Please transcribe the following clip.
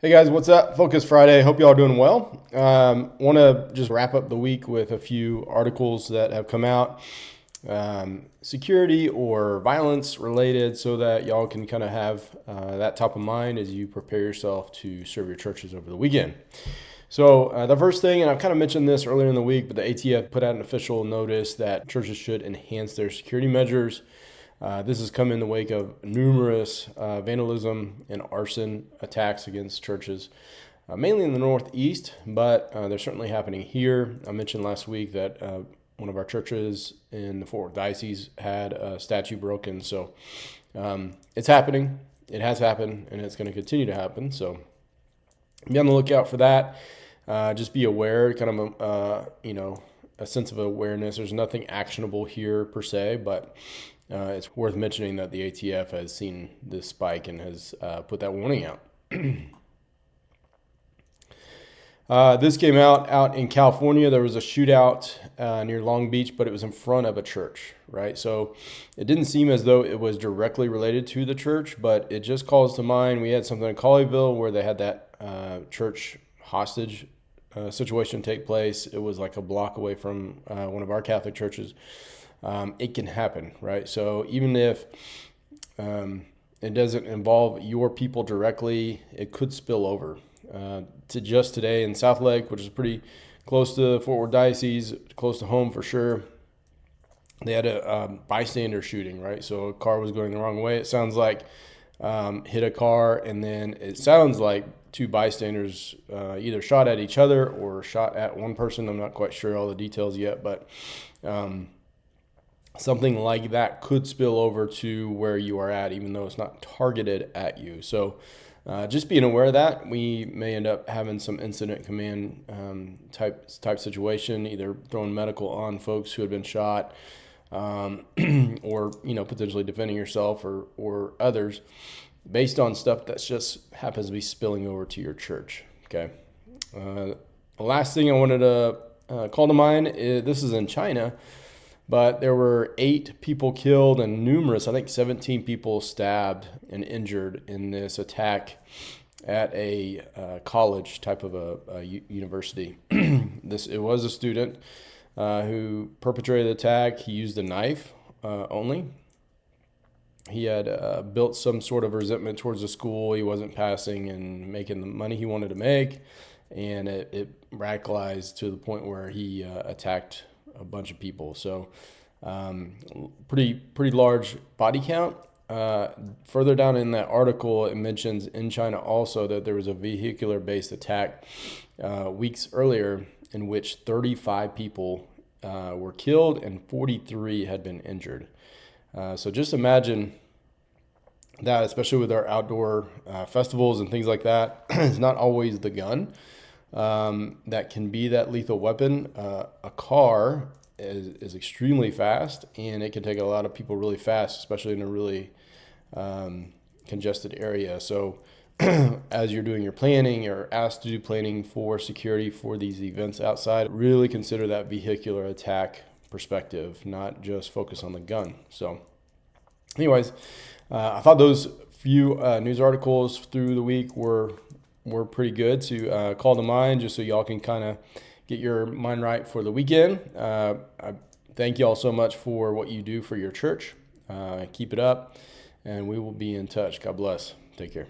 Hey guys, what's up? Focus Friday. Hope y'all are doing well. Want to just wrap up the week with a few articles that have come out, security or violence related, so that y'all can kind of have that top of mind as you prepare yourself to serve your churches over the weekend. So the first thing, and I've kind of mentioned this earlier in the week, but the ATF put out an official notice that churches should enhance their security measures. This has come in the wake of numerous vandalism and arson attacks against churches, mainly in the Northeast, but they're certainly happening here. I mentioned last week that one of our churches in the Fort Worth Diocese had a statue broken. So it's happening. It has happened, and it's going to continue to happen. So be on the lookout for that. Just be aware, kind of, a sense of awareness. There's nothing actionable here per se, but it's worth mentioning that the ATF has seen this spike and has put that warning out. This came out in California. There was a shootout near Long Beach, but it was in front of a church, right? So it didn't seem as though it was directly related to the church, but it just calls to mind. We had something in Colleyville where they had that church hostage situation take place. It was like a block away from one of our Catholic churches. It can happen, right? So even if it doesn't involve your people directly, it could spill over. To just today in South Lake, which is pretty close to Fort Worth Diocese, close to home for sure, they had a bystander shooting, right? So a car was going the wrong way. It sounds like hit a car, and then it sounds like two bystanders either shot at each other or shot at one person. I'm not quite sure all the details yet, but something like that could spill over to where you are at, even though it's not targeted at you. So just being aware of that, we may end up having some incident command type situation, either throwing medical on folks who had been shot, or potentially defending yourself or others, based on stuff that just happens to be spilling over to your church. Okay. The last thing I wanted to call to mind is this is in China. But there were 8 people killed and numerous, I think 17 people stabbed and injured in this attack at a college type of a university. It was a student who perpetrated the attack. He used a knife only. He had built some sort of resentment towards the school. He wasn't passing and making the money he wanted to make. And it radicalized to the point where he attacked a bunch of people. So pretty large body count. Further down in that article, it mentions in China also that there was a vehicular-based attack weeks earlier in which 35 people were killed and 43 had been injured. So just imagine that, especially with our outdoor festivals and things like that. It's not always the gun that can be that lethal weapon. A car is extremely fast, and it can take a lot of people really fast, especially in a really congested area. So as you're doing your planning or asked to do planning for security for these events outside, really consider that vehicular attack perspective, not just focus on the gun. So anyways, I thought those few news articles through the week were pretty good to call to mind, just so y'all can kind of get your mind right for the weekend. I thank y'all so much for what you do for your church. Keep it up, and we will be in touch. God bless. Take care.